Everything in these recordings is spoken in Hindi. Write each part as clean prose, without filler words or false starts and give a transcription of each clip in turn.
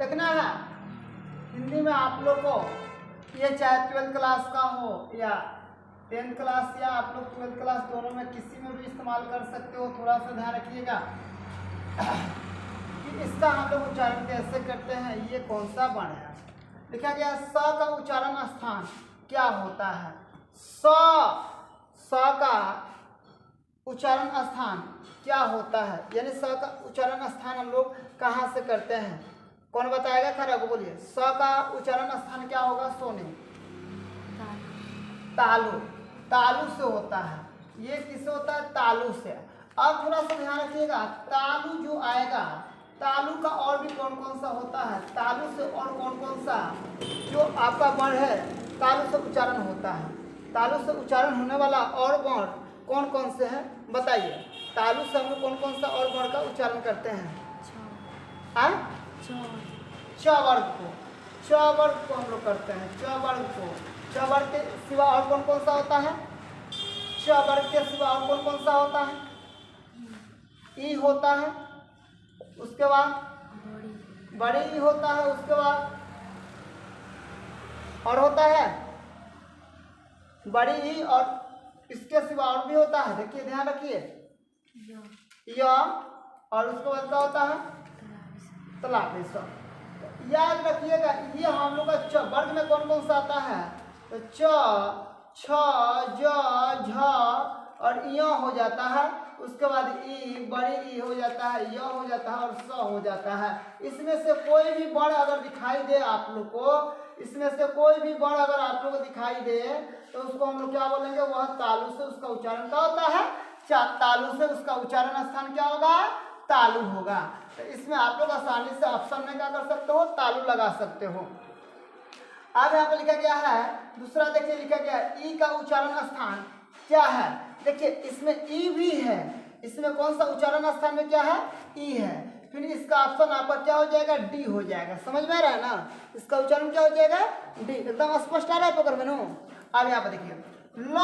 देखना है। हिंदी में आप लोग को ये चाहे 12th क्लास का हो या 10th क्लास या आप लोग 12th क्लास, दोनों में किसी में भी इस्तेमाल कर सकते हो। थोड़ा सा ध्यान रखिएगा कि इसका हम लोग उच्चारण कैसे करते हैं। ये कौन सा वर्ण है? लिखा गया स का उच्चारण स्थान क्या होता है? स का उच्चारण स्थान क्या होता है, यानी स का उच्चारण स्थान हम लोग कहाँ से करते हैं? कौन बताएगा? खड़ा को बोलिए। स का उच्चारण स्थान क्या होगा? सोने तालु, तालु से होता है। ये किससे होता है? तालु से। अब थोड़ा सा ध्यान रखिएगा, तालु जो आएगा, तालु का और भी कौन कौन सा होता है? तालु से और कौन कौन सा जो आपका वर्ण है तालु से उच्चारण होता है? तालु से उच्चारण होने वाला और वर्ण कौन कौन से हैं बताइए? तालु से हम लोग कौन कौन सा और वर्ण का उच्चारण करते हैं? च वर्ग को, च वर्ग को हम लोग करते हैं। च वर्ग को, च वर्ग के सिवा और कौन कौन सा होता है? च वर्ग के सिवा और कौन कौन सा होता है? ई होता है, उसके बाद बड़ी ई होता है, उसके बाद और होता है बड़ी ई, और इसके सिवा और भी होता है। देखिए ध्यान रखिए, य, और उसके बाद क्या होता है? तलाबी स। याद रखिएगा, ये हम लोग का च वर्ग में कौन कौन सा आता है? तो च, छ, ज, झ और य हो जाता है। उसके बाद ई, बड़ी ई हो जाता है, य हो जाता है और स हो जाता है। इसमें से कोई भी वर्ण अगर दिखाई दे आप लोग को, इसमें से कोई भी वर्ण अगर आप लोग को दिखाई दे तो उसको हम लोग क्या बोलेंगे? वह तालु से उसका उच्चारण क्या होता है? तालु से उसका उच्चारण स्थान क्या होगा? तालु होगा। तो इसमें आप लोग आसानी से ऑप्शन में क्या कर सकते हो? तालु लगा सकते हो। अब यहाँ पे लिखा गया है दूसरा, देखिए लिखा गया है ई का उच्चारण स्थान क्या है? देखिए इसमें ई भी है, इसमें कौन सा उच्चारण स्थान में क्या है? ई है। फिर इसका ऑप्शन आपका क्या हो जाएगा? डी हो जाएगा। समझ में आ रहा है ना? इसका उच्चारण क्या हो जाएगा? डी। एकदम स्पष्ट आ रहा है पकड़ में नो? अब यहाँ पे देखिए ल,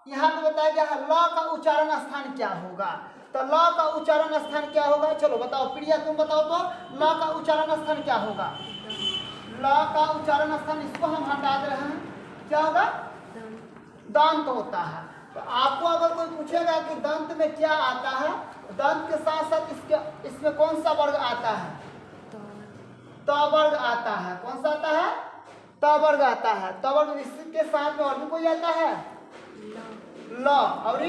यहाँ पे बताया गया है ल का उच्चारण स्थान क्या होगा? तो ल का उच्चारण स्थान क्या होगा? चलो बताओ, प्रिया तुम बताओ तो ल का उच्चारण स्थान क्या होगा? ल का उच्चारण स्थान, इसको हम हटा दे रहे हैं, क्या होगा? दंत होता है। तो आपको अगर कोई पूछेगा कि दंत में क्या आता है, दंत के साथ साथ इसमें कौन सा वर्ग आता है? त वर्ग आता है। कौन सा आता है? त वर्ग आता है। त वर्ग इसके साथ में और भी कोई आता है? ल और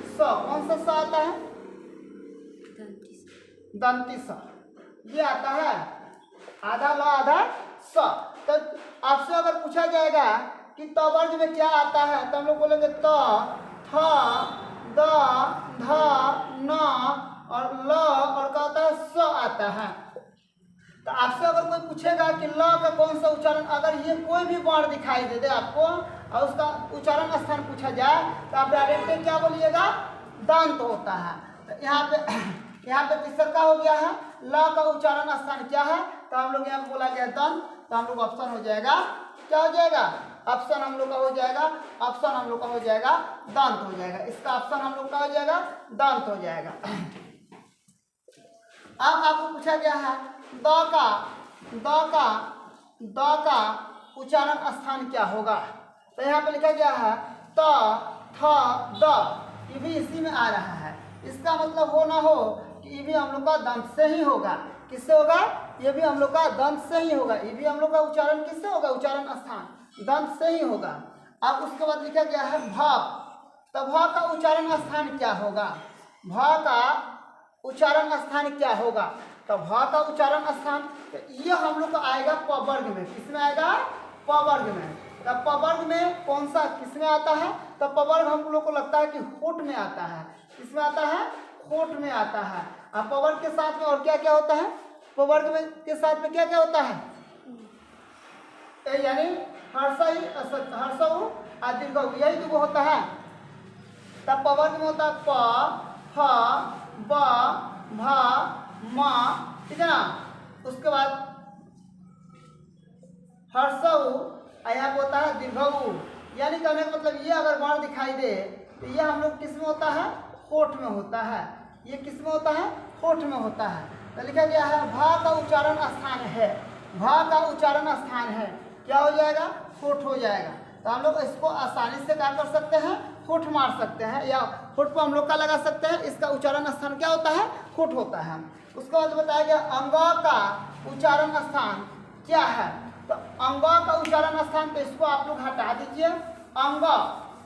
स। कौन सा स आता है? दंती स। ये आता है, आधा ल आधा स। तो आपसे अगर पूछा जाएगा कि त वर्ग में क्या आता है, तो हम लोग बोलेंगे त, थ, द, ध, न और ल और क्या आता है? स आता है। तो आपसे अगर कोई पूछेगा कि ल का कौन सा उच्चारण, अगर ये कोई भी वर्ण दिखाई दे दे आपको और उसका उच्चारण स्थान पूछा जाए तो आप डायरेक्ट क्या बोलिएगा? दंत होता है। तो यहाँ पे तीसरा का हो गया है ल का उच्चारण स्थान क्या है? तो हम लोग यहाँ पे बोला गया दंत। तो हम लोग ऑप्शन हो जाएगा, क्या हो जाएगा? ऑप्शन हम लोग का हो जाएगा, ऑप्शन हम लोग का हो जाएगा दंत हो जाएगा। इसका ऑप्शन हम लोग का हो जाएगा दंत हो जाएगा। अब आपको पूछा गया है द का उच्चारण स्थान क्या होगा? तो यहाँ पे लिखा गया है त, थ, द, ये भी इसी में आ रहा है। इसका मतलब हो ना हो कि ये भी हम लोग का दंत से ही होगा। किससे होगा? ये भी हम लोग का दंत से ही होगा। ये भी हम लोग का उच्चारण किससे होगा? उच्चारण स्थान दंत से ही होगा। अब उसके बाद लिखा गया है भ। तो भ का उच्चारण स्थान क्या होगा? भ का उच्चारण स्थान क्या होगा? तो भ का उच्चारण स्थान, तो ये हम लोग का आएगा प वर्ग में। किसमें आएगा? प वर्ग में। तो प वर्ग में कौन सा किसमें आता है? तो प वर्ग हम लोग को लगता है कि होठ में आता है। किसमें आता है? होठ में आता है। अब प वर्ग के साथ में और क्या क्या होता है? प वर्ग में के साथ में क्या क्या होता है? यानी हर्षऊ और दीर्घऊ, यही दो होता है। तब प वर्ग में होता है प, फ, ब, भ, म, ठीक है ना? उसके बाद हर्षऊ, यहाँ पे होता है दीर्घऊ। यानी कहने का मतलब ये अगर वर्ण दिखाई दे तो ये हम लोग किस में होता है? होठ में होता है। ये किस में होता है? होठ में होता है। तो लिखा गया है भा का उच्चारण स्थान है, भा का उच्चारण स्थान है, क्या हो जाएगा? होठ हो जाएगा। तो हम लोग इसको आसानी से क्या कर सकते हैं? होठ मार सकते हैं, या होठ पर हम लोग क्या लगा सकते हैं? इसका उच्चारण स्थान क्या होता है? होठ होता है। उसके बाद बताया गया अंग का उच्चारण स्थान क्या है। तो अंग का उच्चारण स्थान, तो इसको आप लोग हटा दीजिए। अंग,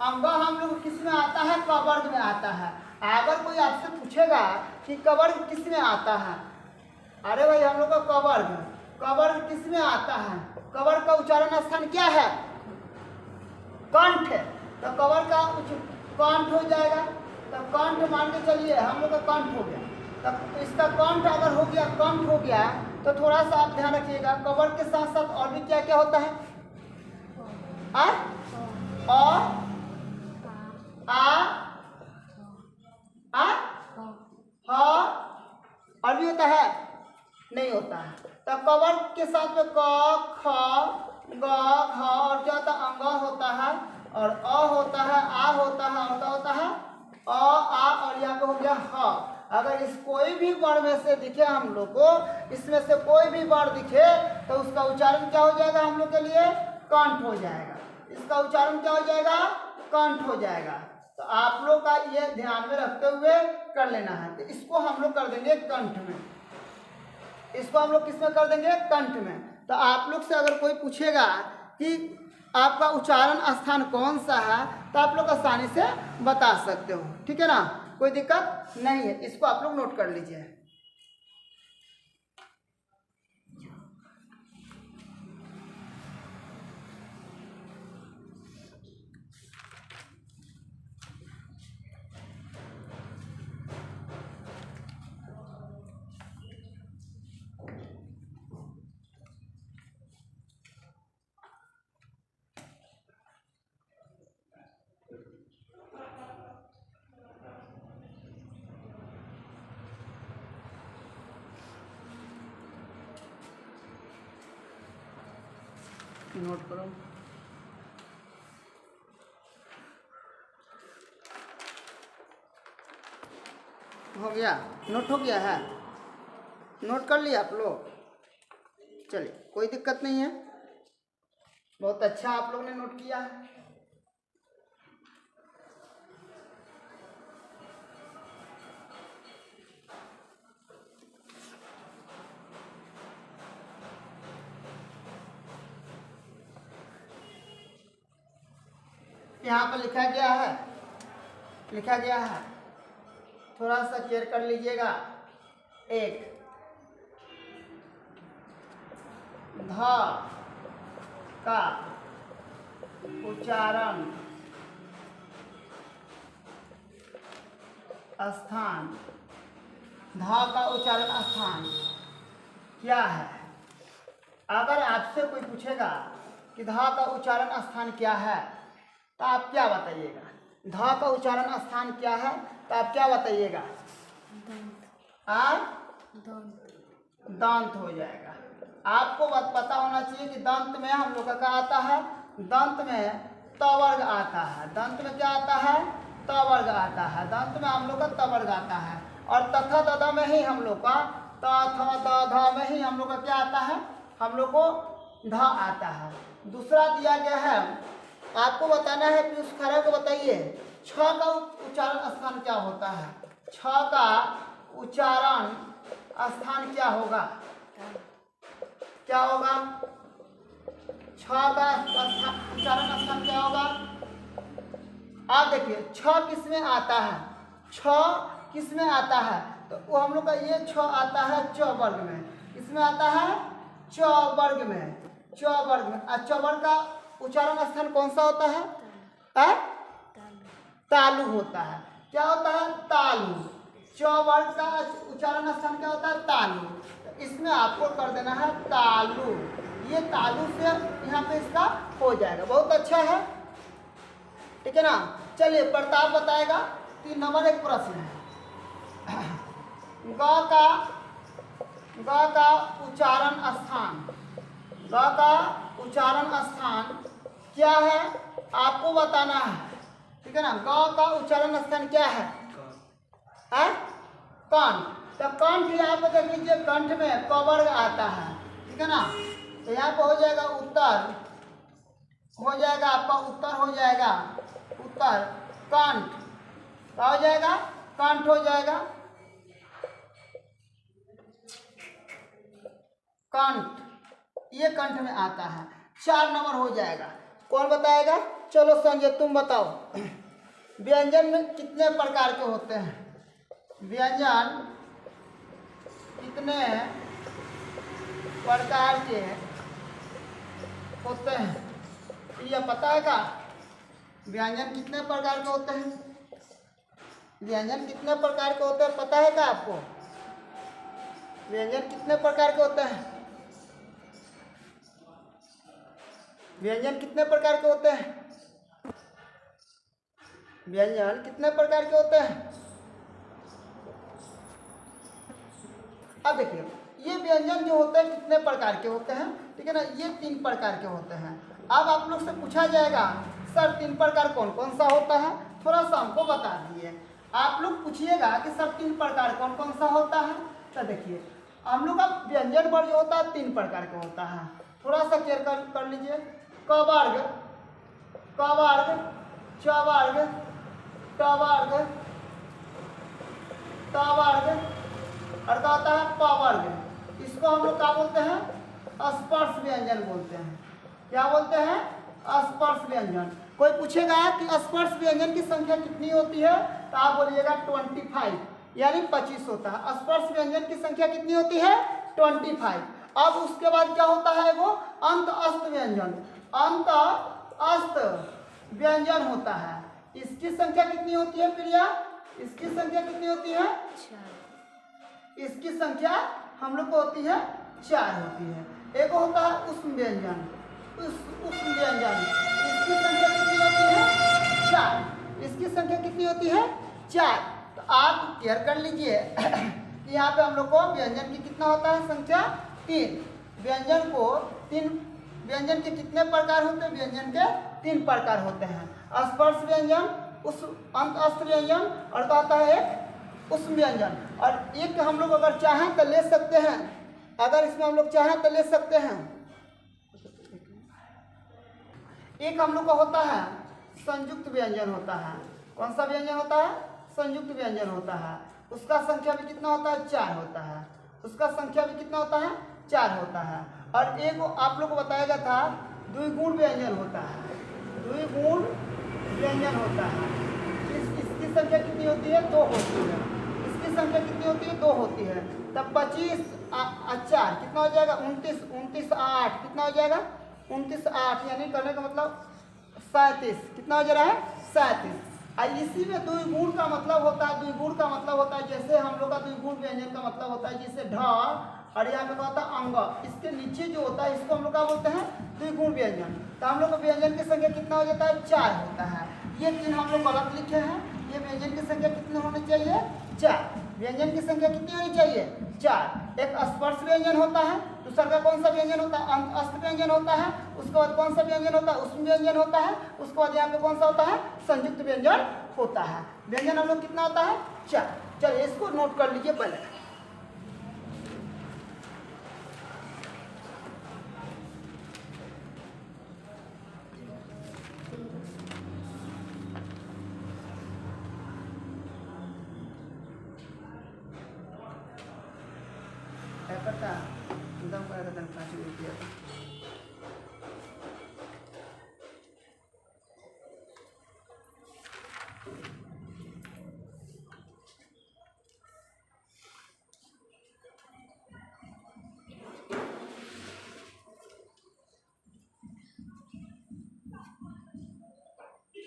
अंग हम लोग किस में आता है? क वर्ग में आता है। अगर कोई आपसे पूछेगा कि क वर्ग किस में आता है, अरे भाई हम लोग का क वर्ग किस में आता है? क वर्ग का उच्चारण स्थान क्या है? कंठ है। तो क वर्ग का कंठ हो जाएगा। तो कंठ मान के चलिए हम लोग का कंठ हो गया। तब इसका कंठ अगर हो गया, कंठ हो गया, तो थोड़ा सा आप ध्यान रखिएगा क वर्ग के साथ साथ और भी क्या क्या होता है? आ और भी होता है? नहीं होता है। तो क वर्ग के साथ में क, ख, ग, घ और क्या होता है? अंग होता है, और अ होता है, आ होता है, और क्या होता है? अ, आ, और यहाँ पे हो गया ह। अगर इस कोई भी वर्ण में से दिखे हम लोग को, इसमें से कोई भी वर्ण दिखे, तो उसका उच्चारण क्या हो जाएगा हम लोग के लिए? कंठ हो जाएगा। इसका उच्चारण क्या हो जाएगा? कंठ हो जाएगा। तो आप लोग का ये ध्यान में रखते हुए कर लेना है। तो इसको हम लोग कर देंगे कंठ में, इसको हम लोग किस में कर देंगे? कंठ में। तो आप लोग से अगर कोई पूछेगा कि आपका उच्चारण स्थान कौन सा है, तो आप लोग आसानी से बता सकते हो, ठीक है ना, कोई दिक्कत नहीं है। इसको आप लोग नोट कर लीजिए। नोट करो। हो गया? नोट हो गया है? नोट कर लिया आप लोग? चलिए, कोई दिक्कत नहीं है, बहुत अच्छा आप लोग ने नोट किया है। यहाँ पर लिखा गया है, थोड़ा सा केयर कर लीजिएगा। एक, ध का उच्चारण स्थान, ध का उच्चारण स्थान क्या है? अगर आपसे कोई पूछेगा कि ध का उच्चारण स्थान क्या है, तो आप क्या बताइएगा? ध का उच्चारण स्थान क्या है, तो आप क्या बताइएगा? दांत हो जाएगा। आपको पता होना चाहिए कि दंत में हम लोग का क्या आता है? दंत में त वर्ग आता है। दंत में क्या आता है? त वर्ग आता है। दंत में हम लोग का त वर्ग आता है। और तथा ददा में ही हम लोग का त थ द ध में ही हम लोग का क्या आता है? हम लोग को ध आता है। दूसरा दिया गया है, आपको बताना है कि उस खरा को बताइए छ का उच्चारण स्थान क्या होता है? छ का उच्चारण स्थान क्या होगा? क्या होगा? छ का उच्चारण स्थान क्या होगा? आप देखिए छ किस में आता है? छ किस में आता है? तो वो हम लोग का ये छ आता है च वर्ग में। किसमें आता है? च वर्ग में। च वर्ग में। च वर्ग का उच्चारण स्थान कौन सा होता है? तालु होता है। क्या होता है? तालु। च वर्ग का उच्चारण स्थान क्या होता है? तालु। तो इसमें आपको कर देना है तालु। ये तालु से यहाँ पे इसका हो जाएगा। बहुत अच्छा है, ठीक है ना। चलिए प्रताप बताएगा। 3 नंबर एक प्रश्न है। ग का उच्चारण स्थान, ग का उच्चारण स्थान क्या है आपको बताना है, ठीक है ना। ग का उच्चारण स्थान क्या है? कंठ। तो कंठ यहाँ पे देख लीजिए, कंठ में क वर्ग आता है, ठीक है ना। तो यहाँ पे हो जाएगा उत्तर, हो जाएगा आपका उत्तर, हो जाएगा उत्तर, कंठ क्या हो जाएगा, कंठ हो जाएगा, कंठ, ये कंठ में आता है। 4 नंबर हो जाएगा। कौन बताएगा? चलो संजय तुम बताओ, व्यंजन में कितने प्रकार के होते हैं? व्यंजन कितने प्रकार के होते हैं, ये पता है क्या? व्यंजन कितने प्रकार के होते हैं? व्यंजन कितने प्रकार के होते हैं पता है क्या आपको? व्यंजन कितने प्रकार के होते हैं? व्यंजन कितने प्रकार के होते हैं? व्यंजन कितने प्रकार के होते हैं? अब देखिए, ये व्यंजन जो होते हैं कितने प्रकार के होते हैं, ठीक है ना। ये 3 प्रकार के होते हैं। अब आप लोग से पूछा जाएगा सर 3 प्रकार कौन कौन सा होता है, थोड़ा सा हमको बता दिए। आप लोग पूछिएगा कि सर 3 प्रकार कौन कौन सा होता है, तो देखिए हम लोग का व्यंजन वर्ग जो होता है 3 प्रकार का होता है। थोड़ा सा केयर कर लीजिए। क वर्ग, क वर्ग, च वर्ग, ट वर्ग, त वर्ग, और क्या होता है प वर्ग। इसको हम लोग क्या बोलते हैं? स्पर्श व्यंजन बोलते हैं। क्या बोलते हैं? स्पर्श व्यंजन। कोई पूछेगा कि स्पर्श व्यंजन की संख्या कितनी होती है, तो आप बोलिएगा 25, यानी 25 होता है। स्पर्श व्यंजन की संख्या कितनी होती है? 25। अब उसके बाद क्या होता है? वो अंत अस्त व्यंजन, अंत अस्त व्यंजन होता है। इसकी संख्या कितनी होती है प्रिया? इसकी संख्या कितनी होती है? 4। इसकी संख्या हम लोग को होती है 4 होती है। एक होता है उष्म व्यंजन, उष्म व्यंजन, इसकी संख्या कितनी होती है? 4। इसकी संख्या कितनी होती है? 4। तो आप क्लियर कर लीजिए कि यहाँ पे हम लोग को व्यंजन की कितना होता है संख्या? 3। व्यंजन को 3, व्यंजन के कितने प्रकार होते हैं? व्यंजन के 3 प्रकार होते हैं। स्पर्श व्यंजन, उस अंत अस्त व्यंजन, और कहता है एक उष्म व्यंजन। और एक हम लोग अगर चाहें तो ले सकते हैं, अगर इसमें हम लोग चाहें तो ले सकते हैं। एक हम लोग का होता है संयुक्त व्यंजन होता है। कौन सा व्यंजन होता है? संयुक्त व्यंजन होता है। उसका संख्या भी कितना होता है? 4 होता है। उसका संख्या भी कितना होता है? 4 होता है। और एक आप लोग को बताया गया था द्विगुण व्यंजन होता है, द्विगुण व्यंजन होता है। इसकी संख्या कितनी होती है? 2 होती है। इसकी संख्या कितनी होती है? 2 होती है। तब 25 4 कितना हो जाएगा? 29, 29 8 कितना हो जाएगा? 29 8, यानी करने का मतलब 37। कितना हो जा रहा है? 37। इसी में द्विगुण का मतलब होता है, द्विगुण का मतलब होता है जैसे हम लोग का द्विगुण व्यंजन का मतलब होता है जैसे ढ, और यहाँ पे होता है अंग, इसके नीचे जो होता है इसको हम लोग क्या बोलते हैं? द्विगुण व्यंजन। तो हम लोग का व्यंजन की संख्या कितना हो जाता है? 4 होता है। ये 3 हम लोग गलत लिखे हैं। ये व्यंजन की संख्या कितनी होनी चाहिए? 4। व्यंजन की संख्या कितनी होनी चाहिए? 4। एक स्पर्श व्यंजन होता है, दूसरा का कौन सा व्यंजन होता है? अंत अस्त व्यंजन होता है। उसके बाद कौन सा व्यंजन होता है? उष्म व्यंजन होता है। उसके बाद यहाँ पे कौन सा होता है? संयुक्त व्यंजन होता है। व्यंजन हम लोग कितना होता है? 4। चलिए इसको नोट कर लीजिए पहले। करता एकदम कर 5 रुपया।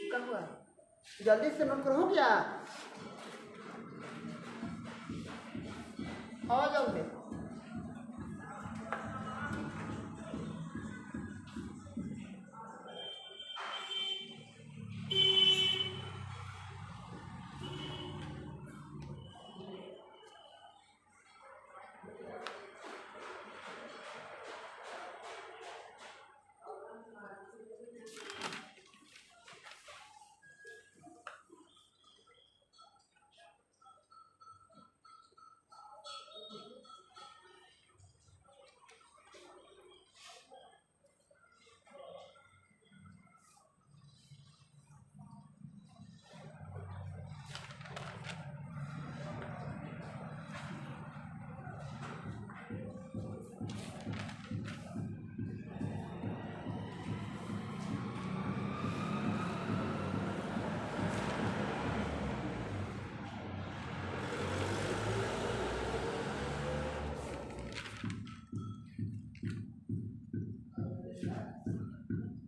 क्या हुआ? जल्दी से नोट करो क्या? आओ जल्दी।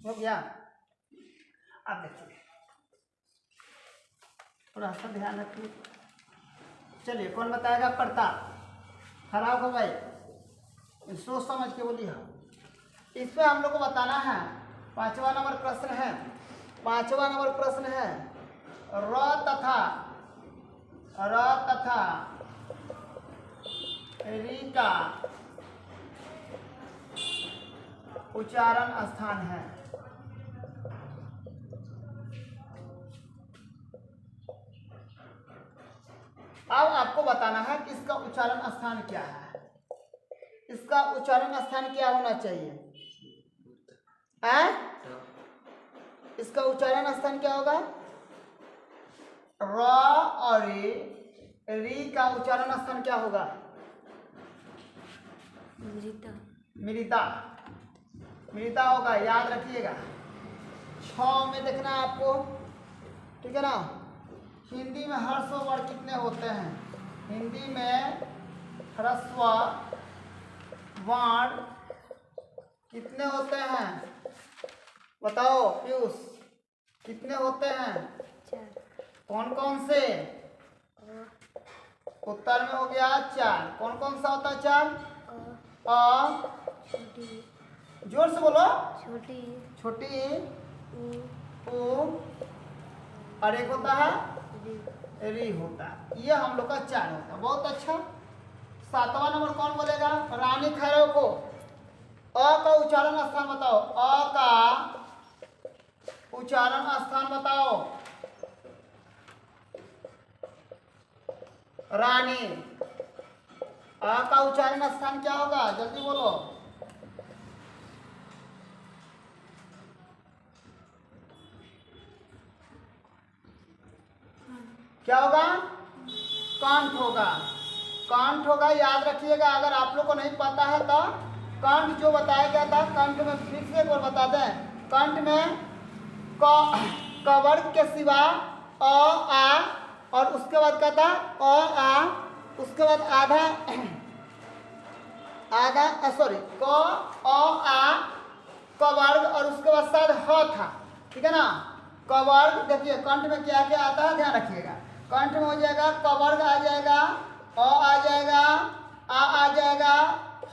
हो गया। अब देखिए थोड़ा सा ध्यान रखिए। चलिए कौन बताएगा? प्रताप। खराब हो भाई, सोच समझ के बोलिए। इस पे हम लोग को बताना है। 5वां नंबर प्रश्न है। 5वां नंबर प्रश्न है र तथा री का उच्चारण स्थान है। अब आपको बताना है कि इसका उच्चारण स्थान क्या है। इसका उच्चारण स्थान क्या होना चाहिए? इसका उच्चारण स्थान क्या होगा? र और री का उच्चारण स्थान क्या होगा? मृदा। मृदा होगा, याद रखिएगा। 6 में देखना है आपको, ठीक है ना। हिंदी में ह्रस्व वर्ण कितने होते हैं? हिंदी में ह्रस्व वर्ण कितने होते हैं? बताओ पीयूष, कितने होते हैं? 4। कौन कौन से? उत्तर में हो गया 4। कौन कौन सा होता है 4? छोटी, जोर से बोलो। छोटी ऊ और एक होता है री होता है। ये हम लोग का 4 होता है। बहुत अच्छा। 7वां नंबर कौन बोलेगा? रानी खैरव को अ का उच्चारण स्थान बताओ। अ का उच्चारण स्थान बताओ। रानी, अ का उच्चारण स्थान क्या होगा? जल्दी बोलो। क्या होगा? कंठ होगा। कंठ होगा, याद रखिएगा। अगर आप लोग को नहीं पता है तो कंठ जो बताया गया था, कंठ में फिर से एक बार बता दें। कंठ में क वर्ग के सिवा अ आ और उसके बाद क्या था? अ आ, उसके बाद आधा सॉरी क अ आ क वर्ग और उसके बाद शायद ह था, ठीक है ना। क वर्ग देखिए कंठ में क्या क्या आता है, ध्यान रखिएगा। कंठ में हो जाएगा क वर्ग आ जाएगा, अ आ जाएगा, आ जाएगा,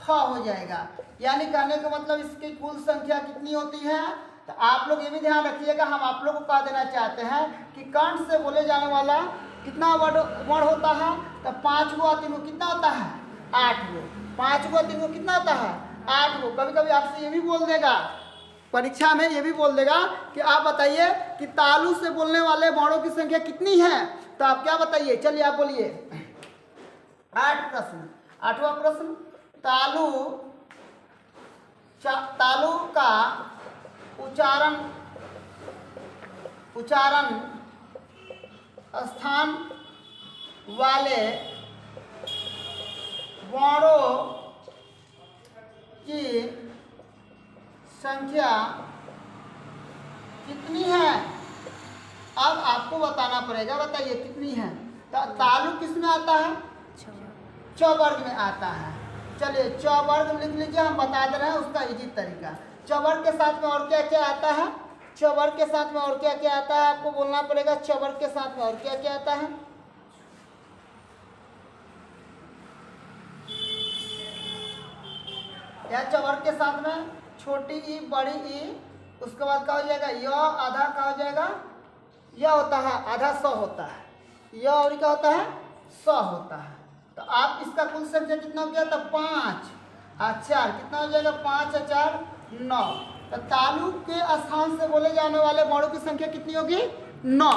ह हो जाएगा। यानी कहने का मतलब इसकी कुल संख्या कितनी होती है? तो आप लोग ये भी ध्यान रखिएगा। हम आप लोग को कह देना चाहते हैं कि कंठ से बोले जाने वाला कितना वर्ण होता है? तो 5 गो 3 गो कितना होता है? 8 गो। 5 गो 3 गो कितना होता है? 8 गो। कभी कभी आपसे ये भी बोल देगा, परीक्षा में ये भी बोल देगा कि आप बताइए कि तालु से बोलने वाले वर्णों की संख्या कितनी है? तो आप क्या बताइए? चलिए आप बोलिए। 8 प्रश्न। 8वां प्रश्न, तालु का उच्चारण स्थान वाले वर्णों की संख्या कितनी है? अब आपको बताना पड़ेगा, बताइए कितनी है। तालु किस में आता है? च वर्ग में आता है। चलिए च वर्ग लिख लीजिए, हम बता दे रहे हैं उसका इजी तरीका। च वर्ग के साथ में और क्या क्या आता है? च वर्ग के साथ में और क्या क्या आता है आपको बोलना पड़ेगा। च वर्ग के साथ में और क्या क्या आता है? या च वर्ग के साथ में छोटी ई, बड़ी ई, उसके बाद क्या हो जाएगा? य आधा क्या हो जाएगा? यह होता है, आधा स होता है। यह और क्या होता है? स होता है। तो आप इसका कुल संख्या कितना हो गया? तो 5 और 4 कितना हो जाएगा? 5 और 4 9। तो तालु के स्थान से बोले जाने वाले वर्णों की संख्या कितनी होगी? 9।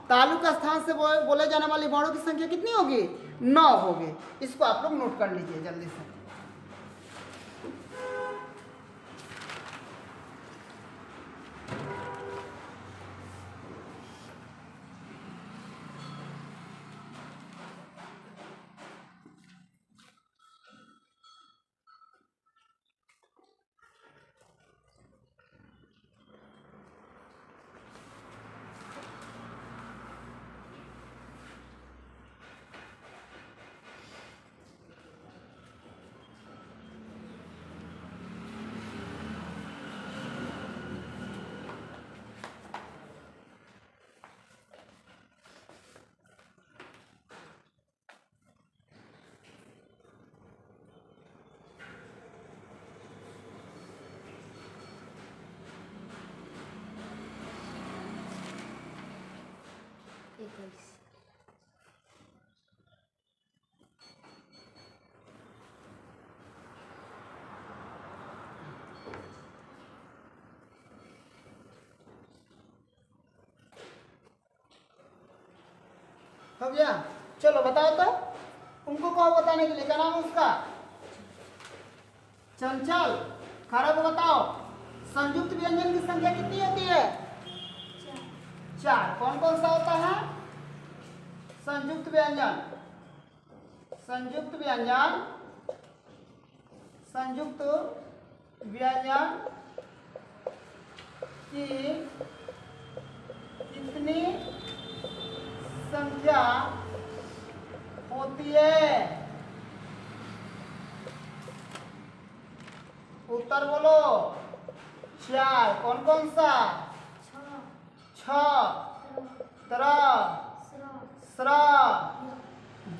तालु के स्थान से बोले जाने वाली वर्णों की संख्या कितनी होगी? 9 होगी। इसको आप लोग नोट कर लीजिए जल्दी से। हो गया। चलो बताओ तो, उनको कहो बताने के लिए, क्या नाम है उसका? चंचल। खरा को बताओ, संयुक्त व्यंजन की संख्या कितनी होती है? 4। कौन कौन सा होता है संयुक्त व्यंजन? संयुक्त व्यंजन, संयुक्त व्यंजन की कितनी संख्या होती है? उत्तर बोलो। 4। कौन कौन सा? 6,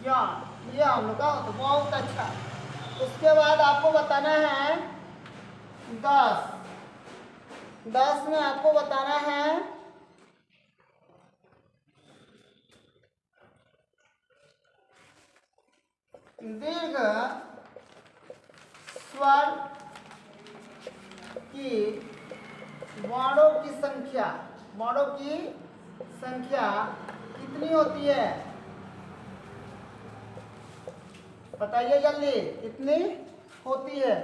ज्ञान। ये हम लोग का तो बहुत अच्छा। उसके बाद आपको बताना है 10। 10 में आपको बताना है दीर्घ स्वर की वर्णों की संख्या। वर्णों की संख्या कितनी होती है? बताइए जल्दी, कितनी होती है?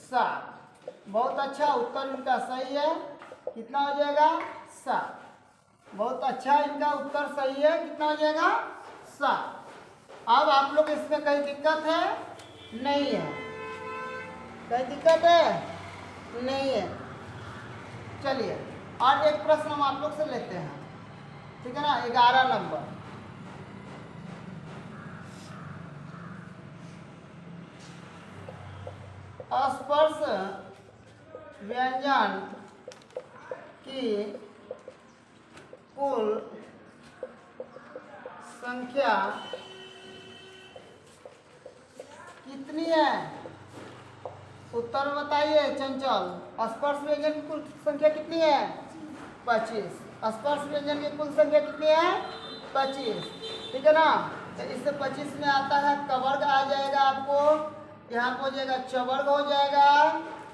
7। बहुत अच्छा, उत्तर इनका सही है। कितना हो जाएगा? 7। बहुत अच्छा, इनका उत्तर सही है। कितना हो जाएगा? 7। अब आप लोग इसमें कहीं दिक्कत है? नहीं है। कहीं दिक्कत है? नहीं है। चलिए और एक प्रश्न हम आप लोग से लेते हैं, ठीक है ना? 11 नंबर। स्पर्श व्यंजन की कुल संख्या कितनी है? उत्तर बताइए चंचल। स्पर्श व्यंजन की कुल संख्या कितनी है? 25। स्पर्श व्यंजन की कुल संख्या कितनी है? 25, ठीक है ना? तो इससे 25 में आता है कवर्ग आ जाएगा आपको, यहाँ पर हो जाएगा चवर्ग हो जाएगा,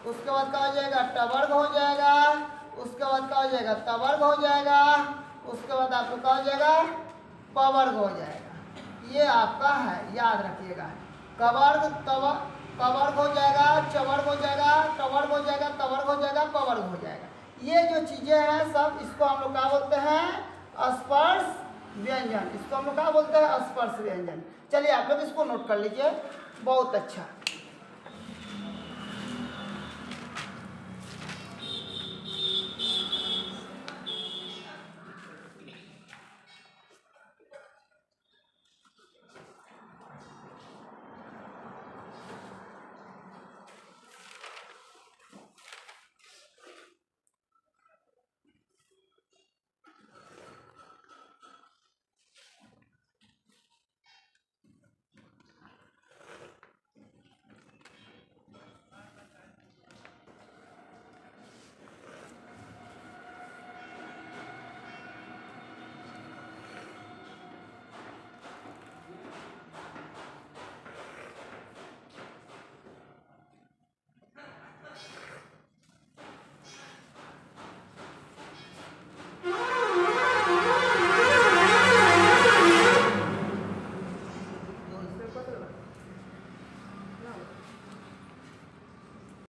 उसके बाद क्या हो जाएगा? टवर्ग हो जाएगा, उसके बाद क्या हो जाएगा? तवर्ग हो जाएगा, उसके बाद आपको क्या हो जाएगा? पवर्ग हो जाएगा। ये आपका है, याद रखिएगा। कवर्ग, कवर्ग हो जाएगा, चवर्ग हो जाएगा, टवर्ग हो जाएगा, तवर्ग हो जाएगा, पवर्ग हो जाएगा। ये जो चीजें हैं सब, इसको हम लोग क्या बोलते हैं? स्पर्श व्यंजन। इसको हम लोग क्या बोलते हैं? स्पर्श व्यंजन। चलिए आप लोग इसको नोट कर लीजिए। बहुत अच्छा।